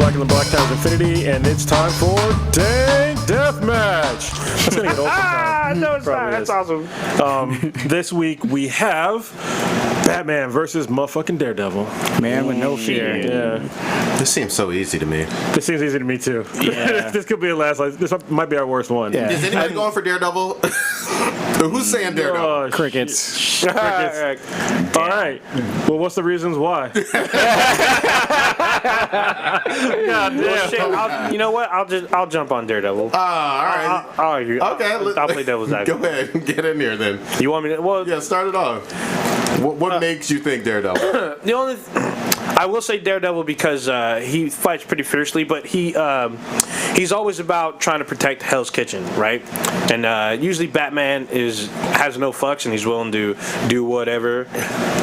Blacker than Black Times Infinity, and it's time for Dank Deathmatch. That's gonna get old sometime. No, it's not. That's awesome. This week we have Batman versus motherfucking Daredevil. Man with no fear. Yeah. This seems so easy to me. This seems easy to me too. Yeah. This could be a last. This might be our worst one. Yeah. Is anybody going for Daredevil? Who's saying Daredevil? Oh, Crickets. Crickets. All right. Well, what's the reasons why? God damn. Well, shit, you know what? I'll jump on Daredevil. All right. I'll argue. Okay. I'll play devil's Go advocate. ahead. Get in here then. You want me to? Well, Yeah, start it off. What makes you think Daredevil? the only I will say Daredevil because he fights pretty fiercely, but he's always about trying to protect Hell's Kitchen, right? And usually Batman has no fucks and he's willing to do whatever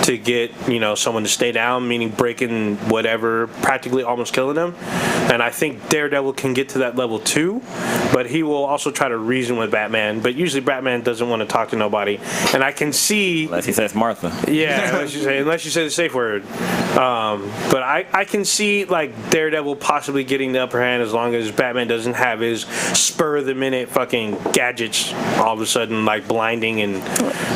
to get someone to stay down, meaning breaking whatever, practically almost killing them. And I think Daredevil can get to that level too, but he will also try to reason with Batman. But usually Batman doesn't want to talk to nobody, and I can see. Unless he says Martha. Yeah, unless you say the safe word. But I can see like Daredevil possibly getting the upper hand as long as Batman doesn't have his spur of the minute fucking gadgets all of a sudden like blinding and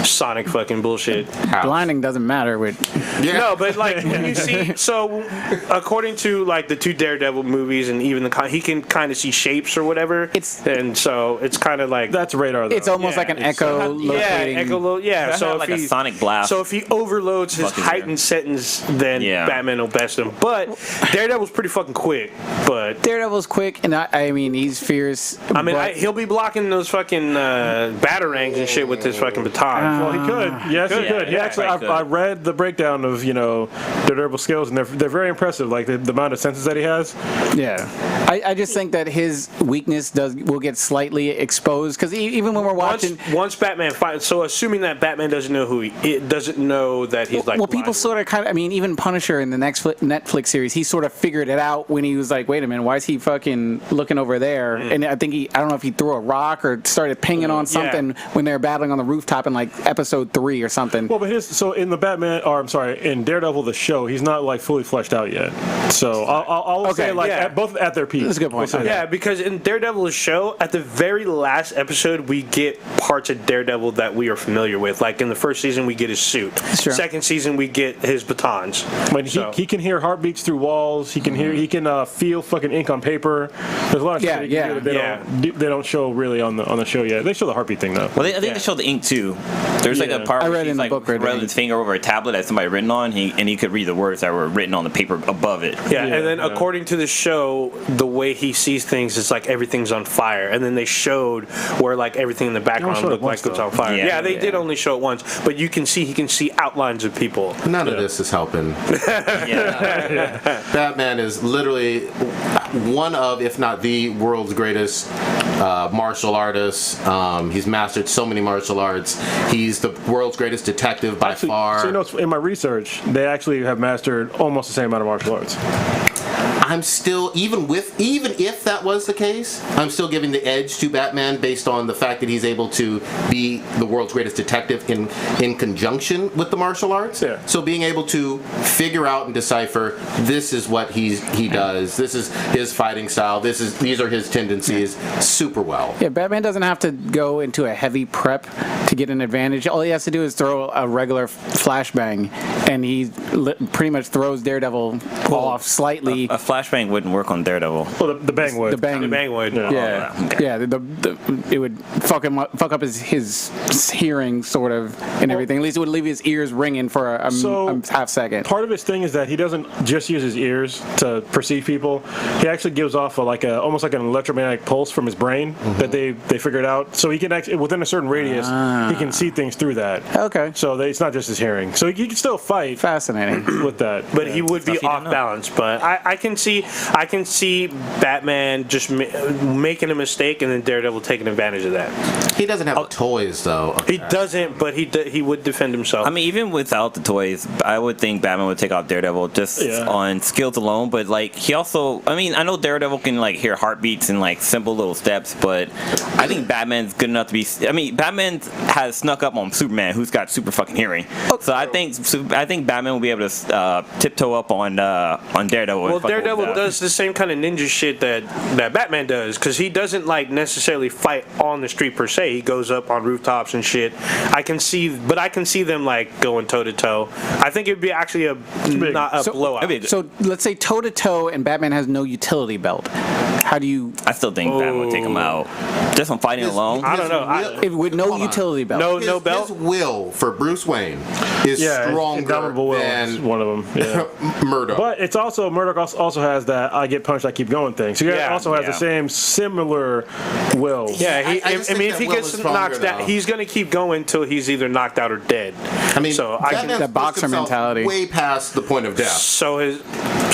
sonic fucking bullshit. Blinding doesn't matter with. Yeah. No, but like when you see, so according to like the two Daredevil movies and even he can kind of see shapes or whatever. And so it's kind of like That's radar, though. It's almost like an echo locating. yeah. So like if a sonic blast. So if he overloads his Fucking heightened sentence, then Yeah. Batman will best him. But Daredevil's pretty fucking quick. But Daredevil's quick, and I mean he's fierce. I mean, but he'll be blocking those fucking batarangs and shit with his fucking baton. Well, he could. Yes, he could. He Yeah, actually, he could. I read the breakdown of Daredevil skills, and they're very impressive. Like the amount of senses that he has. yeah, I just think that his weakness will get slightly exposed because even when we're watching. Once Batman fights, so assuming that Batman doesn't know doesn't know that he's like. Well, people blind. sort of kind of. I mean, even Punisher in the next Netflix series, he sort of figured it out when he was like, "Wait a minute, why is he fucking looking over there?" And I think I don't know if he threw a rock or started pinging on something when they were battling on the rooftop in like episode 3 or something. Well, but so in the Batman, or I'm sorry, in Daredevil the show, he's not like fully fleshed out yet. So I'll say like both at their peak. That's a good point. We'll say Yeah, that. because in Daredevil's show, at the very last episode, we get parts of Daredevil that we are familiar with. Like in the first season, we get his suit. Sure. Second season, we get his batons. When he can hear heartbeats through walls. He can hear. He can feel fucking ink on paper. There's a lot of shit that he can do that they don't show really on the show yet. They show the heartbeat thing though. Well, I think they showed the ink too. There's like a part I where read he's in the like book right rubbing there. his finger over a tablet that somebody written on, and he could read the words that were written on the paper above it. Yeah, and then according to the show, the way he sees things is like everything's on fire. And then they showed where like everything in the background showed it looked like once, it's on though. fire. Yeah, Yeah, they did only show it once, but he can see outlines of people. None of this is helping. Yeah. Batman is literally one of, if not the world's greatest martial artist. He's mastered so many martial arts. He's the world's greatest detective by far. So in my research, they actually have mastered almost the same amount of martial arts. I'm still, even if that was the case, I'm still giving the edge to Batman based on the fact that he's able to be the world's greatest detective in conjunction with the martial arts. Yeah. So being able to figure out and decipher this is what he does, this is his fighting style, these are his tendencies, super well. Yeah, Batman doesn't have to go into a heavy prep to get an advantage. All he has to do is throw a regular flashbang, and he pretty much throws Daredevil off slightly. A flashbang wouldn't work on Daredevil. Well, the bang would. The bang would. Yeah, it would fuck up his hearing sort of and everything. At least it would leave his ears ringing for a half second. Part of his thing is that he doesn't just use his ears to perceive people. He actually gives off almost like an electromagnetic pulse from his brain that they figured out. So he can actually, within a certain radius, he can see things through that. Okay. So it's not just his hearing. So he can still fight Fascinating. with that. But he would be off balance. But I can see Batman just making a mistake and then Daredevil taking advantage of that. He doesn't have toys though. He doesn't, but he would defend himself. I mean, even without the toys, I would think Batman would take out Daredevil just on skills alone. But like, he also, I mean, I know Daredevil can like hear heartbeats and like simple little steps, but I think Batman's good enough to be. I mean, Batman has snuck up on Superman, who's got super fucking hearing. So I think Batman will be able to tiptoe up on Daredevil. Well, Daredevil Daredevil does the same kind of ninja shit that Batman does, because he doesn't like necessarily fight on the street per se. He goes up on rooftops and shit. I can see them like going toe to toe. I think it'd be actually not a blowout. So let's say toe to toe, and Batman has no utility belt. How do you? I still think Batman would take him out just on fighting alone. I don't know. With no utility belt. No belt. His will for Bruce Wayne is stronger Indomitable Will is than one of them. Yeah. Murdoch. But it's also Murdoch also has that I get punched, I keep going thing. So he also has the same similar will. Yeah, I just I mean, think if he that gets Will is knocked stronger, out, though. he's going to keep going until he's either knocked out or dead. I mean, so I can. Batman's That boxer pushed himself mentality. way past the point of death. So is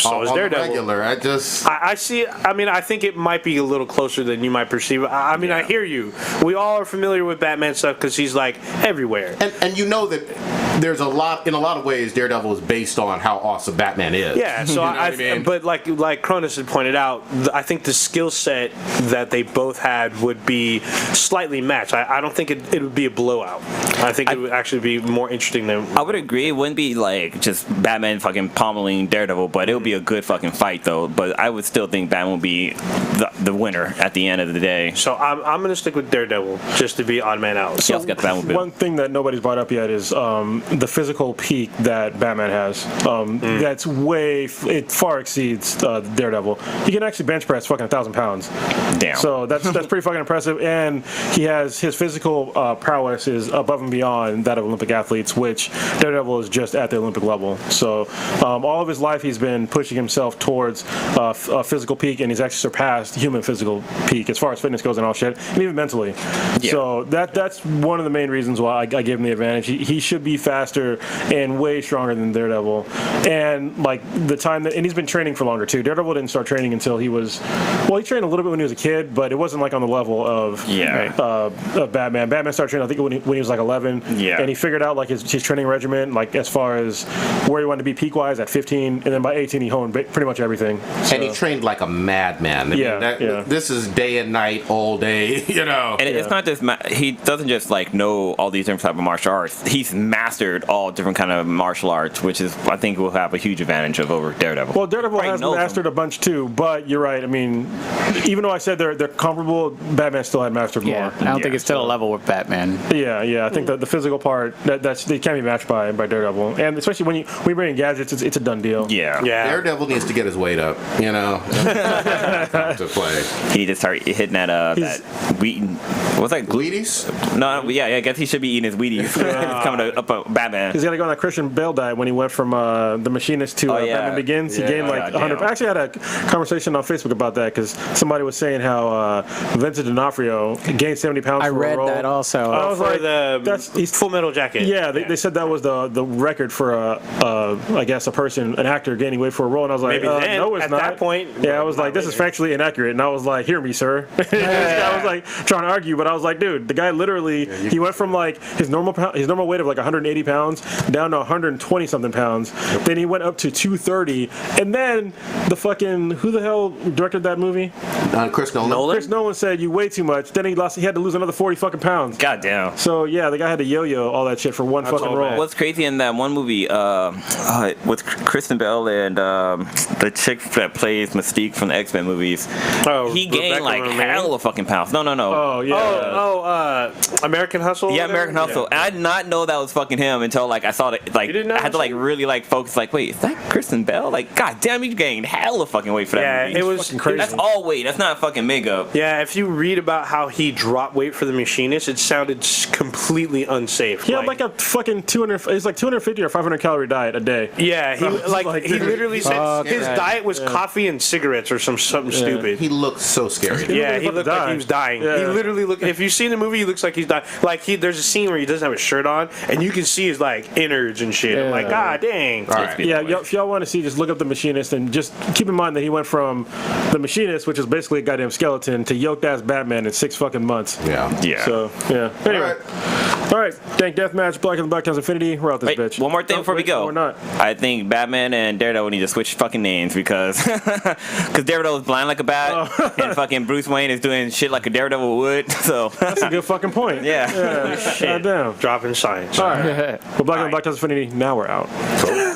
on the Daredevil. regular, I see. I mean, I think it might be a little closer than you might perceive. I mean, I hear you. We all are familiar with Batman stuff because he's like everywhere. And you know that there's in a lot of ways, Daredevil is based on how awesome Batman is. Yeah, so You know what I mean? but like Cronus had pointed out, I think the skill set that they both had would be slightly matched. I don't think it would be a blowout. I think it would actually be more interesting than. I would agree. It wouldn't be like just Batman fucking pummeling Daredevil, but it would be a good fucking fight though. But I would still think Batman would be the winner at the end of the day. So I'm gonna stick with Daredevil just to be odd man out. He also got the Batmobile. One thing that nobody's brought up yet is the physical peak that Batman has. That's it far exceeds Daredevil. He can actually bench press fucking 1,000 pounds. Damn. So that's pretty fucking impressive. And he has his physical prowess is above and beyond that of Olympic athletes, which Daredevil is just at the Olympic level. So all of his life he's been pushing himself towards a physical peak, and he's actually surpassed human physical peak as far as fitness goes and all shit, and even mentally. Yeah. So that's one of the main reasons why I give him the advantage. He should be faster and way stronger than Daredevil. And like the time and he's been training for longer too. Daredevil didn't start training until he trained a little bit when he was a kid, but it wasn't like on the level of Batman. Batman started training I think when he was like 11. Yeah. And he figured out like his training regimen, like as far as where he wanted to be peak wise at 15, and then by 18 he honed pretty much everything. So. And he trained like a madman. I mean, this is day and night, all day, you know. And it's not just he doesn't just like know all these different type of martial arts. He's mastered all different kind of martial arts, which is I think will have a huge advantage over Daredevil. Well, Daredevil has mastered a bunch too, but you're right. I mean, even though I said they're comparable, Batman still had mastered more. I don't think it's still a level with Batman. Yeah. I think that the physical part they can't be matched by Daredevil, and especially when we bring in gadgets, it's a done deal. Yeah. Daredevil needs to get his weight up, you know, to play. He needs to start hitting that Wheaton. What's that? Wheaties? No, I guess he should be eating his Wheaties. He's coming up Batman. He's got to go on that Christian Bale diet when he went from the Machinist to Batman Begins. He gained like 100. I actually had a conversation on Facebook about that because somebody was saying how Vincent D'Onofrio gained 70 pounds. I for read a role. that also. I was like, he's Full Metal Jacket. Yeah, they said that was the record for an actor gaining weight for a role, and I was like, Maybe then, no, it's at not. that point, I was like, this is factually inaccurate, and I was like, hear me, sir. This guy was like trying to argue, but I was like, dude, the guy literally he went from like his normal weight of like 180 pounds down to 120 something pounds. Then he went up to 230, and then the fucking who the hell directed that movie? Chris Nolan. Chris Nolan said you weigh too much. Then he had to lose another 40 fucking pounds. God damn. So yeah, the guy had to yo-yo all that shit for one fucking role. What's crazy in that one movie with Kristen Bell and the chick that plays Mystique from the X-Men movies, he gained like hell of fucking pounds. No. Oh yeah. American Hustle. Yeah, American Hustle. And I did not know that was fucking him until like I saw it. Like I had to like really like focus. Like, wait, is that Kristen Bell? Like, god damn, he gained hell of fucking weight for that movie. It was fucking crazy. That's all weight. That's not fucking makeup. Yeah, if you read about how he dropped weight for the Machinist, it sounded completely unsafe. He had like a fucking 200. It's like 250 or 500 calorie diet a day. Yeah, he he literally said his diet was coffee and cigarettes or something stupid. He looked so scary. Yeah, he looked like he was dying. Yeah. He literally looked. If you've seen the movie, he looks like he's dying. Like there's a scene where he doesn't have a shirt on, and you can see his like innards and shit. I'm like, god dang. All right. Yeah, if y'all want to see, just look up The Machinist and just keep in mind that he went from The Machinist, which is basically a goddamn skeleton, to yoked ass Batman in 6 fucking months. Yeah. So yeah. Anyway. All right. Dank Deathmatch, Black and the Black Times Infinity. We're out this bitch. One more thing before we go. Or not. I think Batman and Daredevil need to switch fucking names because Daredevil is blind like a bat and fucking Bruce Wayne is doing shit like a Daredevil would. So That's a good fucking point. yeah. Shit. Goddamn. Dropping science. All right. Well, Black and the Black Times Infinity. Now we're out. Cool.